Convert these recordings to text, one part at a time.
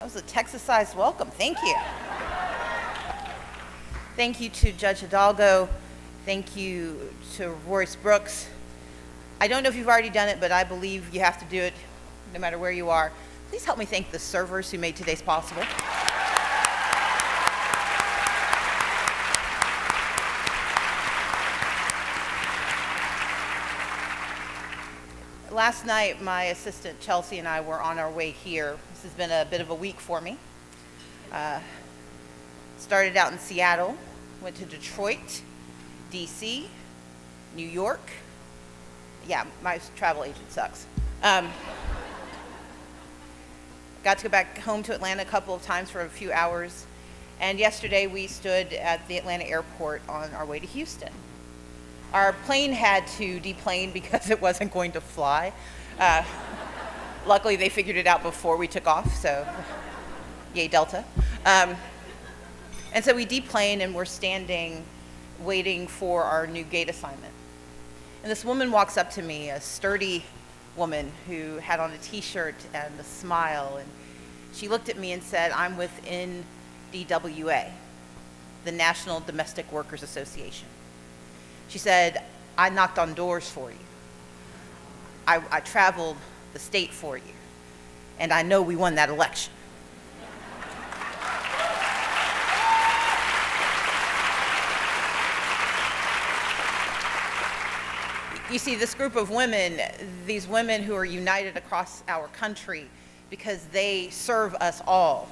That was a Texas-sized welcome. Thank you. Thank you to Judge Hidalgo. Thank you to Royce Brooks. I don't know if you've already done it, but I believe you have to do it no matter where you are. Please help me thank the servers who made today's possible. Last night, my assistant Chelsea and I were on our way here. This has been a bit of a week for me. Started out in Seattle, went to Detroit, DC, New York. Yeah, my travel agent sucks. Got to go back home to Atlanta a couple of times for a few hours. And yesterday we stood at the Atlanta airport on our way to Houston. Our plane had to deplane because it wasn't going to fly. Luckily, they figured it out before we took off, so yay, Delta. And so we deplaned, and we're standing waiting for our new gate assignment. And this woman walks up to me, a sturdy woman who had on a t-shirt and a smile, and she looked at me and said, "I'm with NDWA, the National Domestic Workers Association." She said, "I knocked on doors for you. I traveled the state for you, and I know we won that election." You see, this group of women, these women who are united across our country because they serve us all.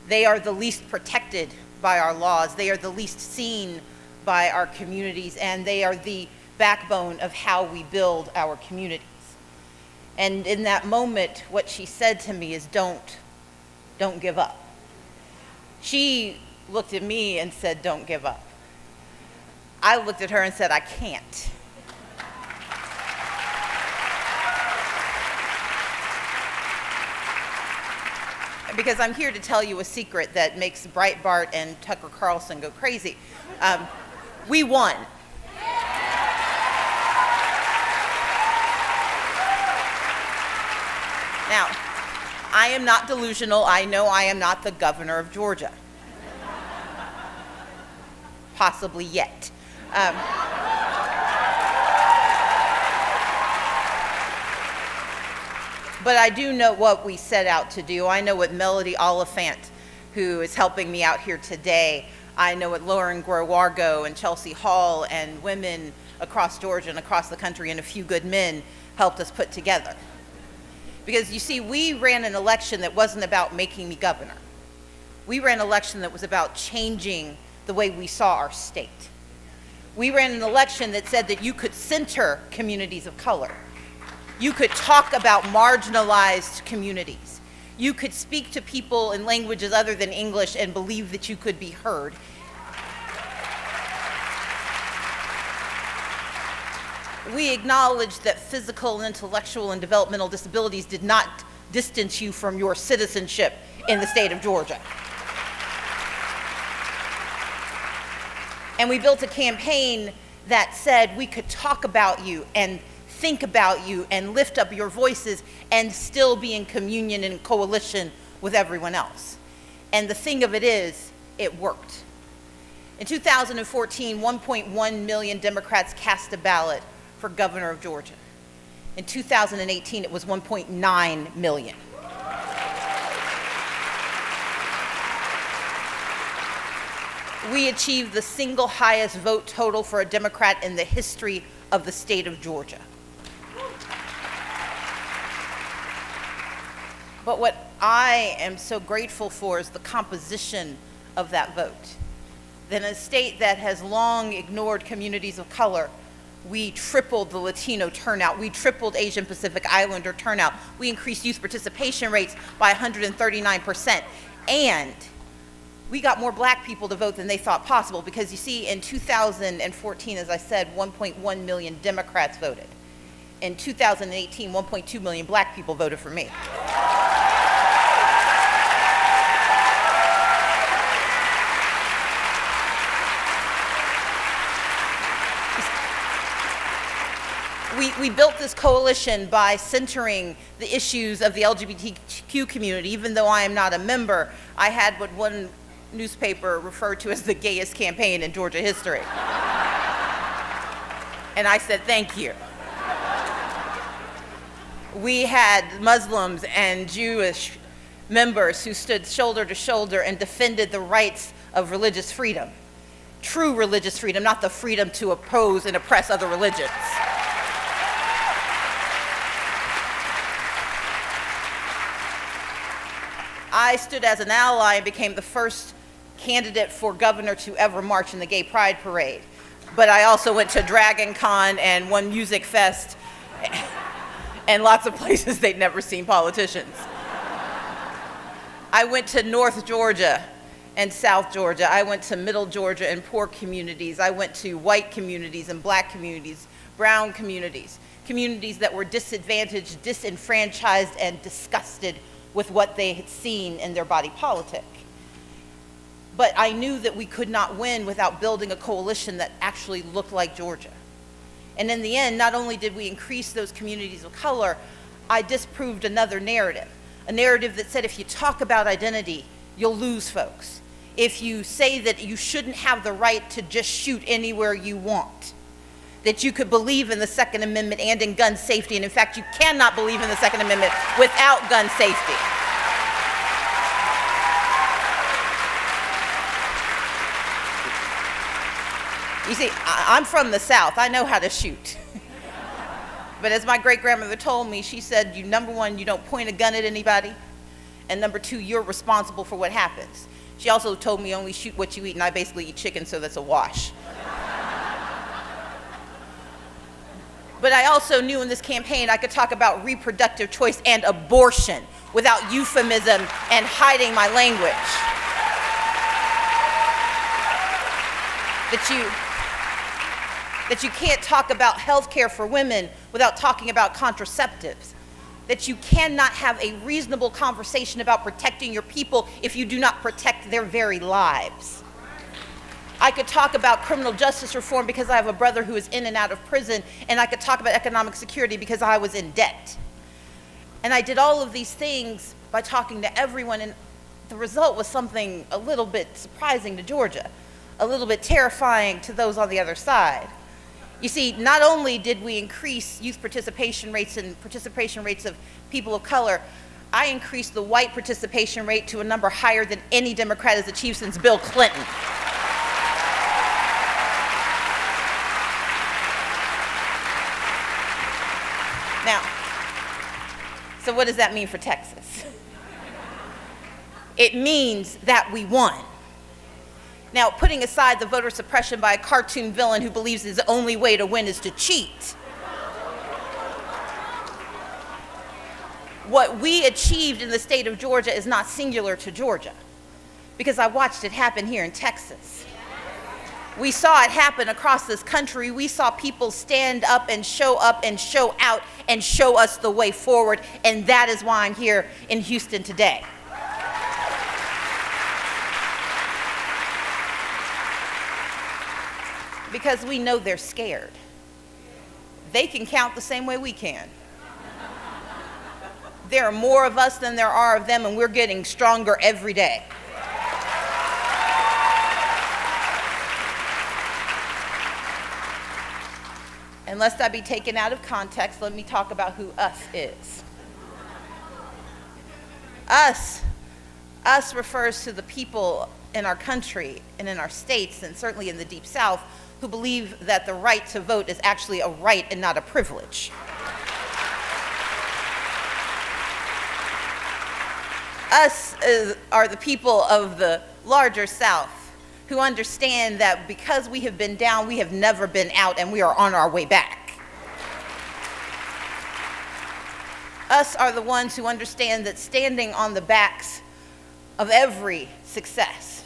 They are the least protected by our laws. They are the least seen by our communities, and they are the backbone of how we build our communities. And in that moment, what she said to me is, don't give up. She looked at me and said, "Don't give up." I looked at her and said, "I can't." Because I'm here to tell you a secret that makes Breitbart and Tucker Carlson go crazy. We won. Now, I am not delusional. I know I am not the governor of Georgia. Possibly yet. But I do know what we set out to do. I know what Melody Oliphant, who is helping me out here today, I know what Lauren Guerwargo and Chelsea Hall and women across Georgia and across the country and a few good men helped us put together. Because you see, we ran an election that wasn't about making me governor. We ran an election that was about changing the way we saw our state. We ran an election that said that you could center communities of color. You could talk about marginalized communities. You could speak to people in languages other than English and believe that you could be heard. We acknowledged that physical, intellectual, and developmental disabilities did not distance you from your citizenship in the state of Georgia. And we built a campaign that said we could talk about you and think about you and lift up your voices and still be in communion and coalition with everyone else. And the thing of it is, it worked. In 2014, 1.1 million Democrats cast a ballot for governor of Georgia. In 2018, it was 1.9 million. We achieved the single highest vote total for a Democrat in the history of the state of Georgia. But what I am so grateful for is the composition of that vote. In a state that has long ignored communities of color, we tripled the Latino turnout. We tripled Asian Pacific Islander turnout. We increased youth participation rates by 139%. And we got more black people to vote than they thought possible, because you see, in 2014, as I said, 1.1 million Democrats voted. In 2018, 1.2 million black people voted for me. We built this coalition by centering the issues of the LGBTQ community. Even though I am not a member, I had what one newspaper referred to as the gayest campaign in Georgia history. And I said, thank you. We had Muslims and Jewish members who stood shoulder to shoulder and defended the rights of religious freedom. True religious freedom, not the freedom to oppose and oppress other religions. I stood as an ally and became the first candidate for governor to ever march in the Gay Pride Parade. But I also went to Dragon Con and one music fest and lots of places they'd never seen politicians. I went to North Georgia and South Georgia. I went to Middle Georgia and poor communities. I went to white communities and black communities, brown communities, communities that were disadvantaged, disenfranchised, and disgusted with what they had seen in their body politic. But I knew that we could not win without building a coalition that actually looked like Georgia. And in the end, not only did we increase those communities of color, I disproved another narrative, a narrative that said if you talk about identity, you'll lose folks. If you say that you shouldn't have the right to just shoot anywhere you want, that you could believe in the Second Amendment and in gun safety, and in fact, you cannot believe in the Second Amendment without gun safety. You see, I'm from the South. I know how to shoot. But as my great-grandmother told me, she said, number one, you don't point a gun at anybody, and number two, you're responsible for what happens. She also told me only shoot what you eat, and I basically eat chicken, so that's a wash. But I also knew in this campaign I could talk about reproductive choice and abortion without euphemism and hiding my language. That you can't talk about health care for women without talking about contraceptives. That you cannot have a reasonable conversation about protecting your people if you do not protect their very lives. I could talk about criminal justice reform because I have a brother who is in and out of prison, and I could talk about economic security because I was in debt. And I did all of these things by talking to everyone, and the result was something a little bit surprising to Georgia, a little bit terrifying to those on the other side. You see, not only did we increase youth participation rates and participation rates of people of color, I increased the white participation rate to a number higher than any Democrat has achieved since Bill Clinton. Now, so what does that mean for Texas? It means that we won. Now, putting aside the voter suppression by a cartoon villain who believes his only way to win is to cheat, what we achieved in the state of Georgia is not singular to Georgia, because I watched it happen here in Texas. We saw it happen across this country. We saw people stand up and show out and show us the way forward, and that is why I'm here in Houston today. Because we know they're scared. They can count the same way we can. There are more of us than there are of them, and we're getting stronger every day. And lest I be taken out of context, let me talk about who us is. Us refers to the people in our country and in our states, and certainly in the Deep South, who believe that the right to vote is actually a right and not a privilege. Us are the people of the larger South who understand that because we have been down, we have never been out, and we are on our way back. Us are the ones who understand that standing on the backs of every success,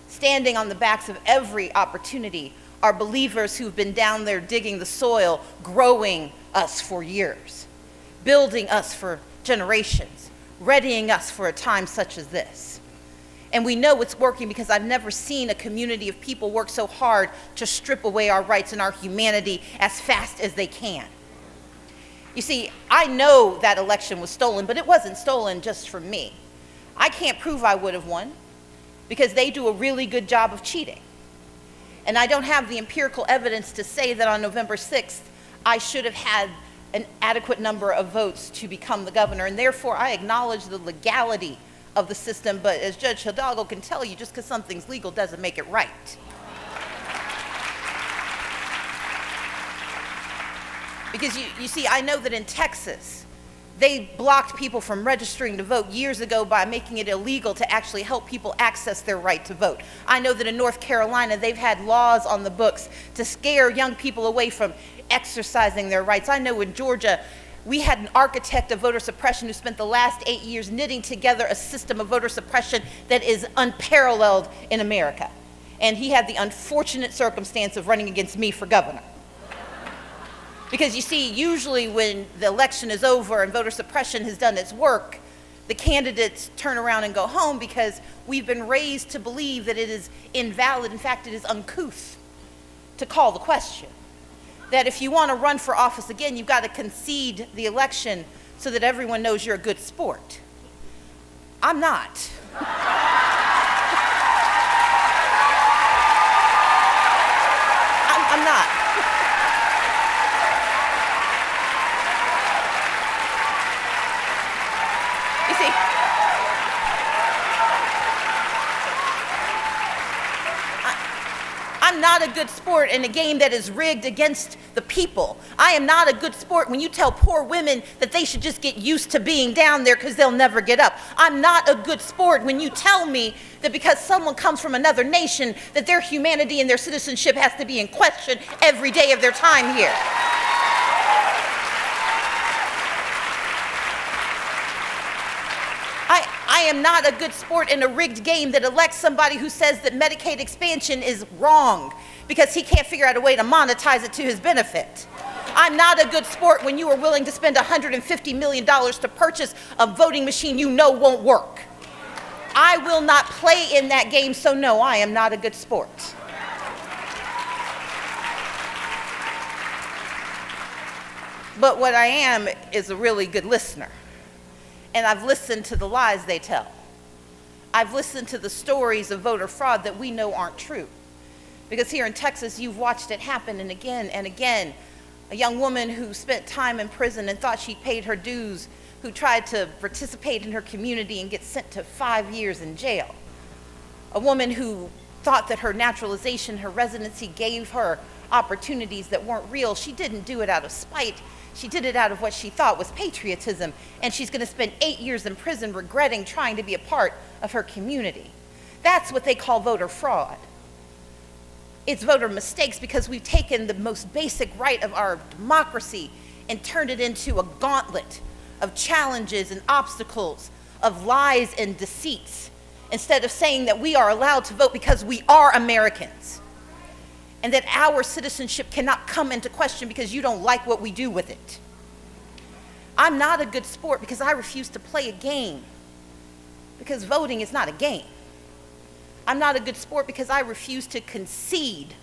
standing on the backs of every opportunity, are believers who've been down there digging the soil, growing us for years, building us for generations, readying us for a time such as this. And we know it's working because I've never seen a community of people work so hard to strip away our rights and our humanity as fast as they can. You see, I know that election was stolen, but it wasn't stolen just from me. I can't prove I would have won because they do a really good job of cheating. And I don't have the empirical evidence to say that on November 6th, I should have had an adequate number of votes to become the governor, and therefore I acknowledge the legality of the system, but as Judge Hidalgo can tell you, just because something's legal doesn't make it right. Because you see, I know that in Texas, they blocked people from registering to vote years ago by making it illegal to actually help people access their right to vote. I know that in North Carolina, they've had laws on the books to scare young people away from exercising their rights. I know in Georgia, we had an architect of voter suppression who spent the last 8 years knitting together a system of voter suppression that is unparalleled in America. And he had the unfortunate circumstance of running against me for governor. Because you see, usually when the election is over and voter suppression has done its work, the candidates turn around and go home because we've been raised to believe that it is invalid. In fact, it is uncouth to call the question. That if you want to run for office again, you've got to concede the election so that everyone knows you're a good sport. I'm not. I'm not. You see, I'm not a good sport in a game that is rigged against the people. I am not a good sport when you tell poor women that they should just get used to being down there because they'll never get up. I'm not a good sport when you tell me that because someone comes from another nation that their humanity and their citizenship has to be in question every day of their time here. I am not a good sport in a rigged game that elects somebody who says that Medicaid expansion is wrong because he can't figure out a way to monetize it to his benefit. I'm not a good sport when you are willing to spend $150 million to purchase a voting machine you know won't work. I will not play in that game, so no, I am not a good sport. But what I am is a really good listener. And I've listened to the lies they tell. I've listened to the stories of voter fraud that we know aren't true. Because here in Texas, you've watched it happen and again and again. A young woman who spent time in prison and thought she'd paid her dues, who tried to participate in her community and get sent to 5 years in jail. A woman who thought that her naturalization, her residency gave her opportunities that weren't real. She didn't do it out of spite. She did it out of what she thought was patriotism, and she's going to spend 8 years in prison regretting trying to be a part of her community. That's what they call voter fraud. It's voter mistakes because we've taken the most basic right of our democracy and turned it into a gauntlet of challenges and obstacles, of lies and deceits, instead of saying that we are allowed to vote because we are Americans. And that our citizenship cannot come into question because you don't like what we do with it. I'm not a good sport because I refuse to play a game, because voting is not a game. I'm not a good sport because I refuse to concede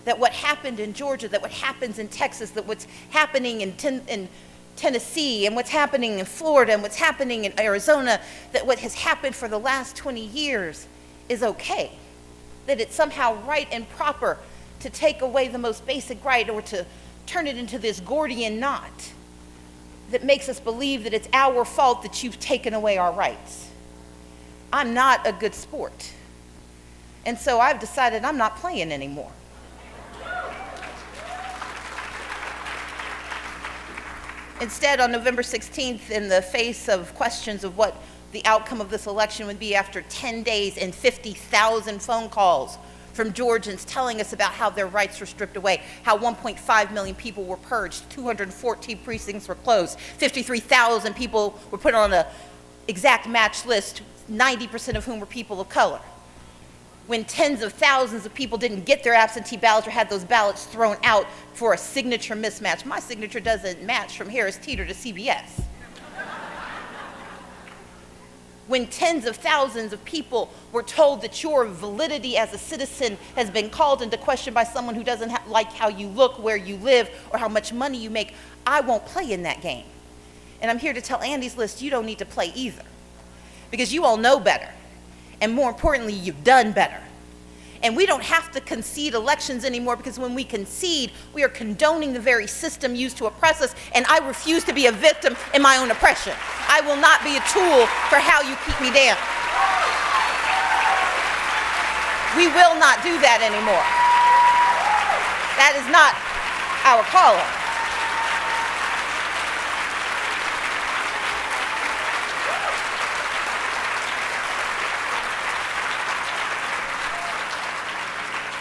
that what happened in Georgia, that what happens in Texas, that what's happening in Tennessee and what's happening in Florida and what's happening in Arizona, that what has happened for the last 20 years is okay, that it's somehow right and proper to take away the most basic right or to turn it into this Gordian knot that makes us believe that it's our fault that you've taken away our rights. I'm not a good sport. And so I've decided I'm not playing anymore. Instead, on November 16th, in the face of questions of what the outcome of this election would be after 10 days and 50,000 phone calls from Georgians telling us about how their rights were stripped away, how 1.5 million people were purged, 214 precincts were closed, 53,000 people were put on an exact match list, 90% of whom were people of color. When tens of thousands of people didn't get their absentee ballots or had those ballots thrown out for a signature mismatch. My signature doesn't match from Harris Teeter to CBS. when tens of thousands of people were told that your validity as a citizen has been called into question by someone who doesn't like how you look, where you live, or how much money you make, I won't play in that game. And I'm here to tell Andy's List, you don't need to play either. Because you all know better. And more importantly, you've done better. And we don't have to concede elections anymore, because when we concede, we are condoning the very system used to oppress us, and I refuse to be a victim in my own oppression. I will not be a tool for how you keep me down. We will not do that anymore. That is not our calling.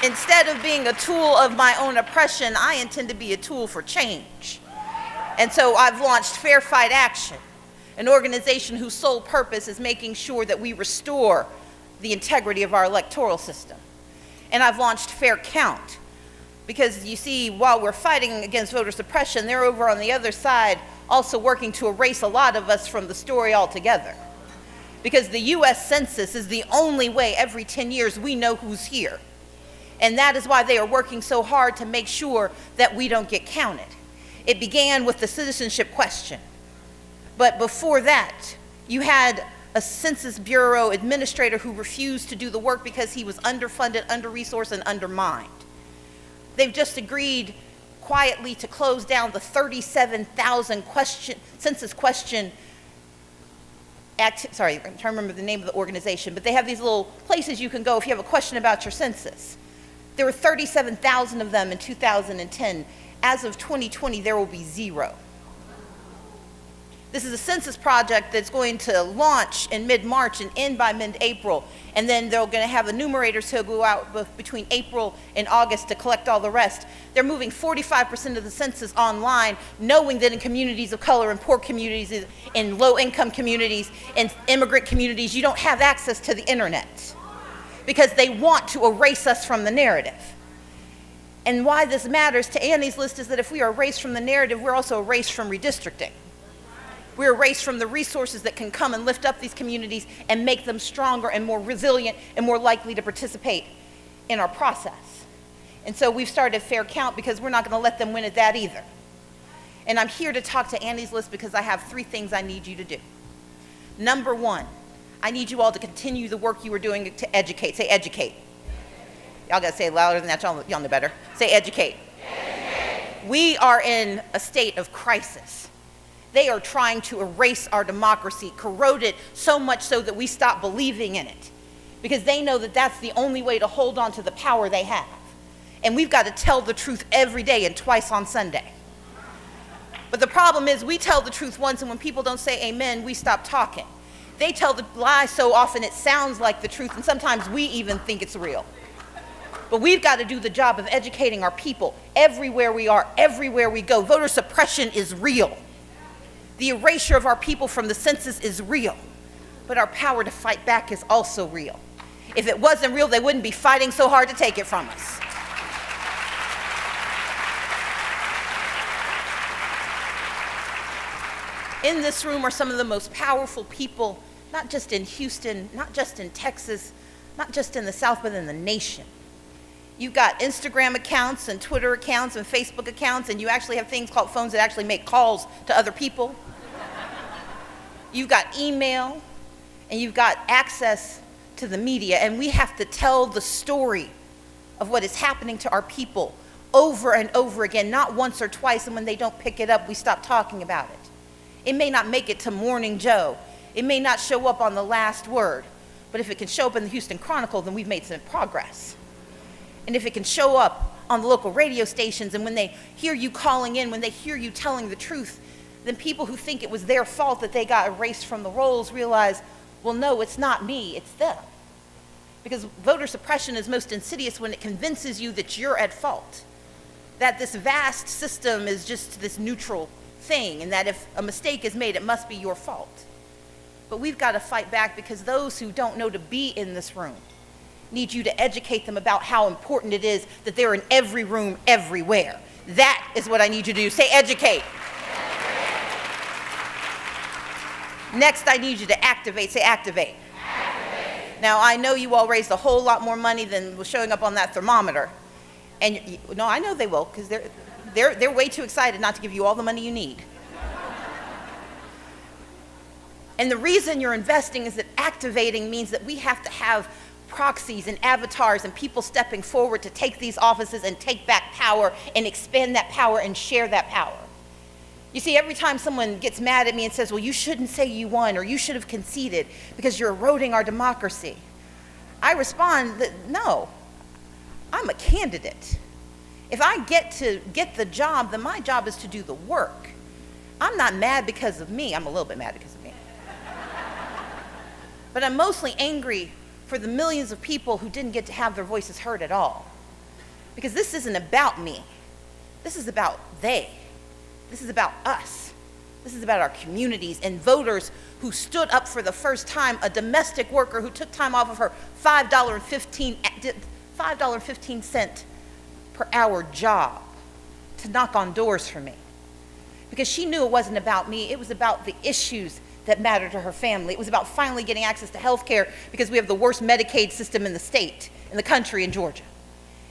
Instead of being a tool of my own oppression, I intend to be a tool for change. And so I've launched Fair Fight Action, an organization whose sole purpose is making sure that we restore the integrity of our electoral system. And I've launched Fair Count, because you see, while we're fighting against voter suppression, they're over on the other side also working to erase a lot of us from the story altogether. Because the US Census is the only way every 10 years we know who's here. And that is why they are working so hard to make sure that we don't get counted. It began with the citizenship question. But before that, you had a Census Bureau administrator who refused to do the work because he was underfunded, under-resourced, and undermined. They've just agreed quietly to close down the 37,000 census question I'm trying to remember the name of the organization, but they have these little places you can go if you have a question about your census. There were 37,000 of them in 2010. As of 2020, there will be 0. This is a census project that's going to launch in mid-March and end by mid-April. And then they're going to have enumerators who go out between April and August to collect all the rest. They're moving 45% of the census online, knowing that in communities of color, in poor communities, in low-income communities, in immigrant communities, you don't have access to the internet, because they want to erase us from the narrative. And why this matters to Annie's List is that if we are erased from the narrative, we're also erased from redistricting. We're erased from the resources that can come and lift up these communities and make them stronger and more resilient and more likely to participate in our process. And so we've started Fair Count, because we're not going to let them win at that either. And I'm here to talk to Annie's List because I have 3 things I need you to do. Number 1, I need you all to continue the work you were doing to educate. Say educate. Y'all got to say it louder than that. Y'all know better. Say educate. Educate. We are in a state of crisis. They are trying to erase our democracy, corrode it so much so that we stop believing in it, because they know that that's the only way to hold on to the power they have. And we've got to tell the truth every day and twice on Sunday. But the problem is, we tell the truth once, and when people don't say amen, we stop talking. They tell the lie so often it sounds like the truth, and sometimes we even think it's real. But we've got to do the job of educating our people everywhere we are, everywhere we go. Voter suppression is real. The erasure of our people from the census is real. But our power to fight back is also real. If it wasn't real, they wouldn't be fighting so hard to take it from us. In this room are some of the most powerful people, not just in Houston, not just in Texas, not just in the South, but in the nation. You've got Instagram accounts and Twitter accounts and Facebook accounts, and you actually have things called phones that actually make calls to other people. You've got email, and you've got access to the media, and we have to tell the story of what is happening to our people over and over again, not once or twice, and when they don't pick it up, we stop talking about it. It may not make it to Morning Joe. It may not show up on The Last Word, but if it can show up in the Houston Chronicle, then we've made some progress. And if it can show up on the local radio stations, and when they hear you calling in, when they hear you telling the truth, then people who think it was their fault that they got erased from the rolls realize, well, no, it's not me, it's them. Because voter suppression is most insidious when it convinces you that you're at fault, that this vast system is just this neutral thing, and that if a mistake is made, it must be your fault. But we've got to fight back, because those who don't know to be in this room need you to educate them about how important it is that they're in every room, everywhere. That is what I need you to do. Say educate. Next, I need you to activate. Say activate. Now, I know you all raised a whole lot more money than was showing up on that thermometer. And no, I know they will, because they're way too excited not to give you all the money you need. And the reason you're investing is that activating means that we have to have proxies and avatars and people stepping forward to take these offices and take back power and expand that power and share that power. You see, every time someone gets mad at me and says, well, you shouldn't say you won or you should have conceded because you're eroding our democracy, I respond that no, I'm a candidate. If I get to get the job, then my job is to do the work. I'm not mad because of me. I'm a little bit mad because of me. But I'm mostly angry for the millions of people who didn't get to have their voices heard at all. Because this isn't about me. This is about they. This is about us. This is about our communities and voters who stood up for the first time, a domestic worker who took time off of her $5.15 per hour job to knock on doors for me. Because she knew it wasn't about me, it was about the issues that mattered to her family. It was about finally getting access to health care because we have the worst Medicaid system in the state, in the country, in Georgia.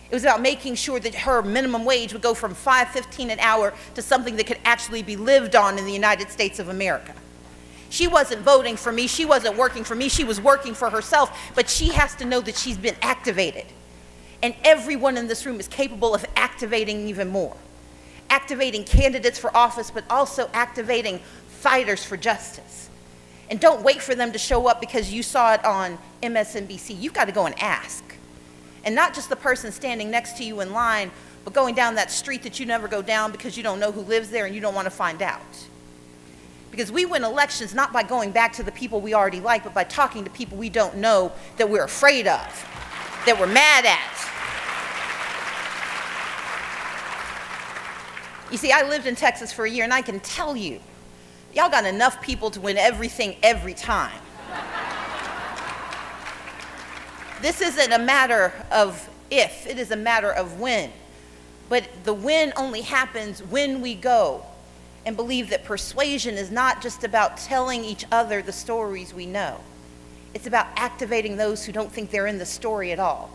It was about making sure that her minimum wage would go from $5.15 an hour to something that could actually be lived on in the United States of America. She wasn't voting for me, she wasn't working for me, she was working for herself, but she has to know that she's been activated. And everyone in this room is capable of activating even more. Activating candidates for office, but also activating fighters for justice. And don't wait for them to show up because you saw it on MSNBC. You've got to go and ask. And not just the person standing next to you in line, but going down that street that you never go down because you don't know who lives there and you don't want to find out. Because we win elections not by going back to the people we already like, but by talking to people we don't know that we're afraid of, that we're mad at. You see, I lived in Texas for a year, and I can tell you, y'all got enough people to win everything every time. This isn't a matter of if, it is a matter of when. But the win only happens when we go and believe that persuasion is not just about telling each other the stories we know. It's about activating those who don't think they're in the story at all.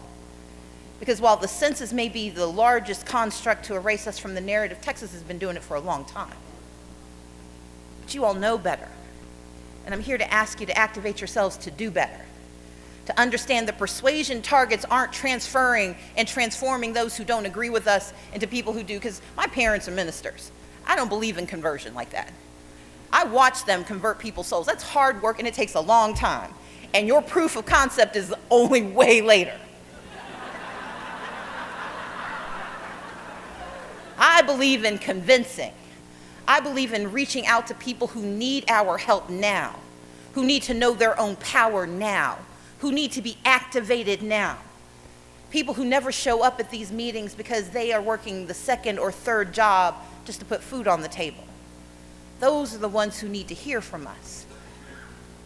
Because while the census may be the largest construct to erase us from the narrative, Texas has been doing it for a long time. But you all know better. And I'm here to ask you to activate yourselves to do better. To understand that persuasion targets aren't transferring and transforming those who don't agree with us into people who do. Because my parents are ministers. I don't believe in conversion like that. I watch them convert people's souls. That's hard work and it takes a long time. And your proof of concept is only way later. I believe in convincing. I believe in reaching out to people who need our help now, who need to know their own power now, who need to be activated now. People who never show up at these meetings because they are working the second or third job just to put food on the table. Those are the ones who need to hear from us.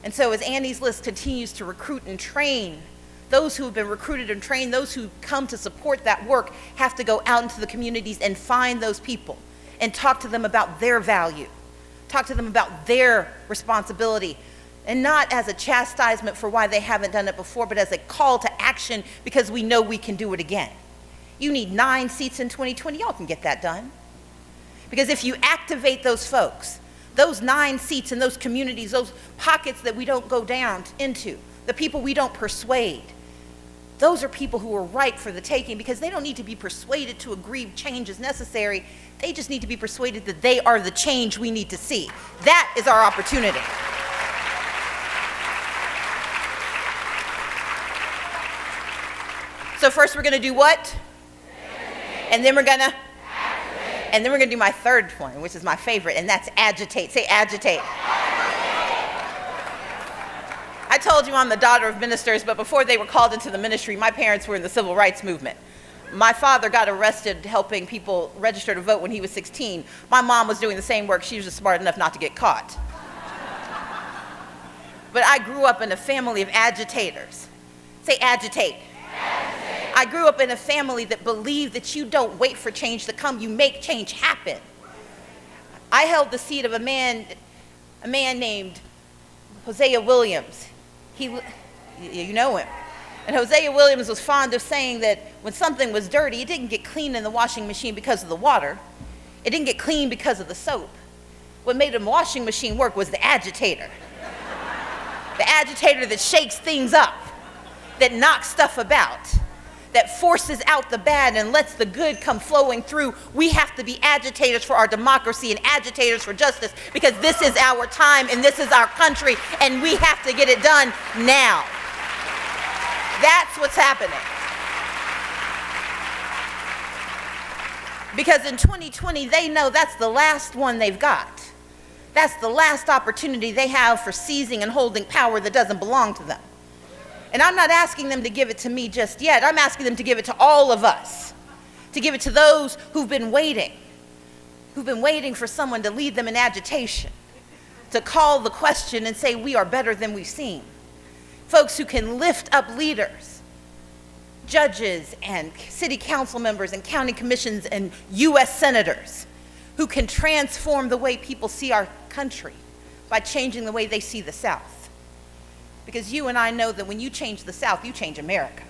And so as Annie's List continues to recruit and train, those who have been recruited and trained, those who come to support that work have to go out into the communities and find those people and talk to them about their value, talk to them about their responsibility, and not as a chastisement for why they haven't done it before, but as a call to action because we know we can do it again. You need 9 seats in 2020, y'all can get that done. Because if you activate those folks, those 9 seats in those communities, those pockets that we don't go down into, the people we don't persuade, those are people who are ripe for the taking because they don't need to be persuaded to agree change is necessary. They just need to be persuaded that they are the change we need to see. That is our opportunity. So first we're going to do what? And then we're going to? And then we're going to do my third point, which is my favorite, and that's agitate. Say agitate. I told you I'm the daughter of ministers, but before they were called into the ministry, my parents were in the civil rights movement. My father got arrested helping people register to vote when he was 16. My mom was doing the same work. She was just smart enough not to get caught. But I grew up in a family of agitators. Say agitate. I grew up in a family that believed that you don't wait for change to come, you make change happen. I held the seat of a man named Hosea Williams, you know him. And Hosea Williams was fond of saying that when something was dirty, it didn't get cleaned in the washing machine because of the water. It didn't get cleaned because of the soap. What made a washing machine work was the agitator. The agitator that shakes things up, that knocks stuff about, that forces out the bad and lets the good come flowing through. We have to be agitators for our democracy and agitators for justice, because this is our time and this is our country, and we have to get it done now. That's what's happening. Because in 2020, they know that's the last one they've got. That's the last opportunity they have for seizing and holding power that doesn't belong to them. And I'm not asking them to give it to me just yet. I'm asking them to give it to all of us, to give it to those who've been waiting for someone to lead them in agitation, to call the question and say, we are better than we've seen. Folks who can lift up leaders, judges and city council members and county commissions and U.S. senators, who can transform the way people see our country by changing the way they see the South. Because you and I know that when you change the South, you change America.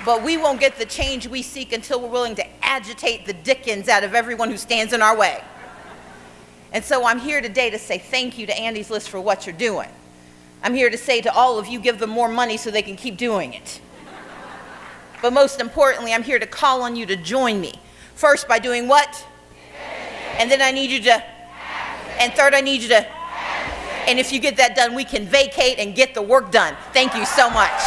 But we won't get the change we seek until we're willing to agitate the dickens out of everyone who stands in our way. And so I'm here today to say thank you to Andy's List for what you're doing. I'm here to say to all of you, give them more money so they can keep doing it. But most importantly, I'm here to call on you to join me. First, by doing what? And then I need you to, and third, I need you to, and if you get that done, we can vacate and get the work done. Thank you so much.